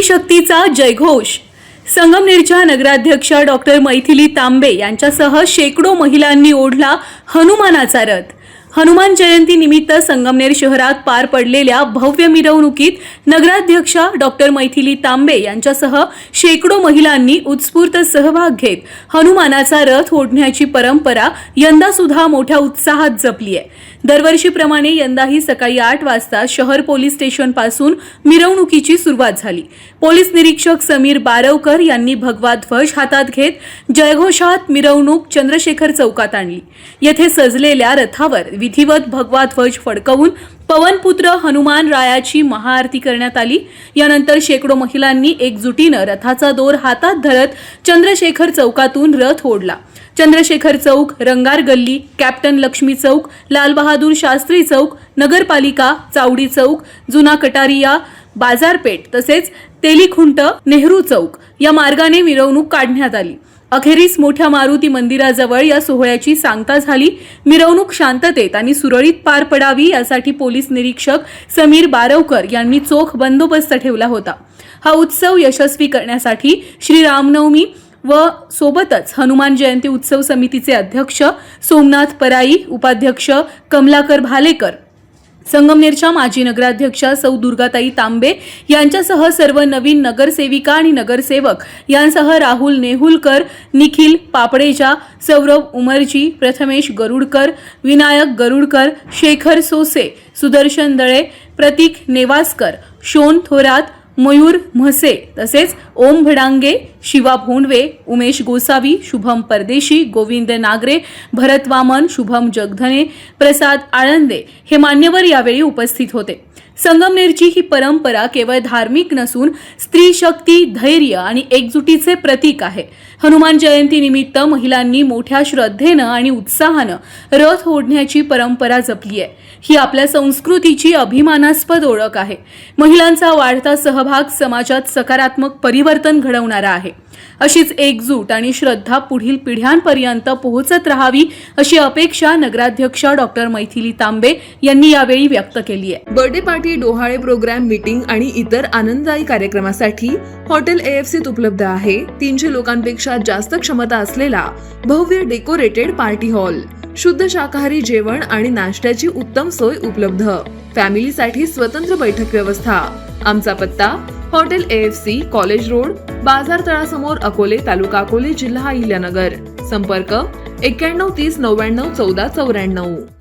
शक्तीचा जयघोष। संगमनेरच्या नगराध्यक्षा डॉक्टर मैथिली तांबे यांच्यासह शेकडो महिलांनी ओढला हनुमानाचा रथ। हनुमान जयंती निमित्त संगमनेर शहरात पार पडलेल्या भव्य मिरवणुकीत नगराध्यक्षा डॉक्टर मैथिली तांबे यांच्यासह शेकडो महिलांनी उत्स्फूर्त सहभाग घेत हनुमानाचा रथ ओढण्याची परंपरा यंदा सुद्धा मोठ्या उत्साहात जपली आहे। दरवर्षीप्रमाणे यंदाही सकाळी 8 वाजता शहर पोलीस स्टेशन पासून मिरवणुकीची सुरुवात झाली। पोलीस निरीक्षक समीर बारवकर यांनी भगवा ध्वज हातात घेत जयघोषात मिरवणूक चंद्रशेखर चौकात आणली। येथे सजलेल्या रथावर विधिवत भगवा ध्वज फडकवून पवनपुत्र हनुमान रायाची महाआरती करण्यात आली। यानंतर शेकडो महिलांनी एकजुटीने रथाचा दोर हातात धरत चंद्रशेखर चौकातून रथ ओढला। चंद्रशेखर चौक, रंगार गल्ली, कॅप्टन लक्ष्मी चौक, लाल बहादूर शास्त्री चौक, नगरपालिका, चावडी चौक, जुना कटारिया, बाजारपेठ तसेच तेलीखुंट, नेहरू चौक या मार्गाने मिरवणूक काढण्यात आली। अखेरीस मोठ्या मारुती मंदिराजवळ या सोहळ्याची सांगता झाली। मिरवणूक शांततेत आणि सुरळीत पार पडावी यासाठी पोलीस निरीक्षक समीर बारवकर यांनी चोख बंदोबस्त ठेवला होता। हा उत्सव यशस्वी करण्यासाठी श्री रामनवमी व सोबतच हनुमान जयंती उत्सव समितीचे अध्यक्ष सोमनाथ पराई, उपाध्यक्ष कमलाकर भालेकर, संगमनेरच्या माजी नगराध्यक्षा सौ दुर्गाताई तांबे यांच्यासह सर्व नवीन नगरसेविका आणि नगरसेवक यांसह राहुल नेहुलकर, निखिल पापडेजा, सौरभ उमरजी, प्रथमेश गरुडकर, विनायक गरुडकर, शेखर सोसे, सुदर्शन दळे, प्रतीक नेवासकर, शोन थोरात, मयूर म्हसे तसेच ओम भडांगे, शिवा भोंडवे, उमेश गोसावी, शुभम परदेशी, गोविंद नागरे, भरत वामन, शुभम जगधने, प्रसाद आळंदे हे मान्यवर यावेळी उपस्थित होते। संगमनेरची ही परंपरा केवळ धार्मिक नसून स्त्री शक्ती, धैर्य आणि एकजुटीचे प्रतीक आहे। हनुमान जयंती निमित्त महिलांनी मोठ्या श्रद्धेने आणि उत्साहाने रथ ओढण्याची परंपरा जपली आहे। ही आपल्या संस्कृतीची अभिमानास्पद ओळख आहे। महिलांचा वाढता सहभाग समाजात सकारात्मक परिवर्तन घडवणारा आहे। अशीच एकजूट आणि श्रद्धा पुढील पिढ्यांपर्यंत पोहोचत राहावी अशी अपेक्षा नगराध्यक्षा डॉक्टर मैथिली तांबे यांनी यावेळी व्यक्त केली आहे। बर्थडे पार्टी, डोहाळे प्रोग्राम, मीटिंग आणि इतर आनंददायी कार्यक्रमासाठी हॉटेल AFCत उपलब्ध आहे 300 लोकांपेक्षा जास्त क्षमता असलेला भव्य डेकोरेटेड पार्टी हॉल, शुद्ध शाकाहारी जेवण आणि नाश्त्याची उत्तम सोय उपलब्ध, फॅमिलीसाठी स्वतंत्र बैठक व्यवस्था। आमचा पत्ता हॉटेल AFC, कॉलेज रोड, बाजार तळासमोर, अकोले, तालुका अकोले, जिल्हा अहिल्यानगर। संपर्क 91 30 99 14 94।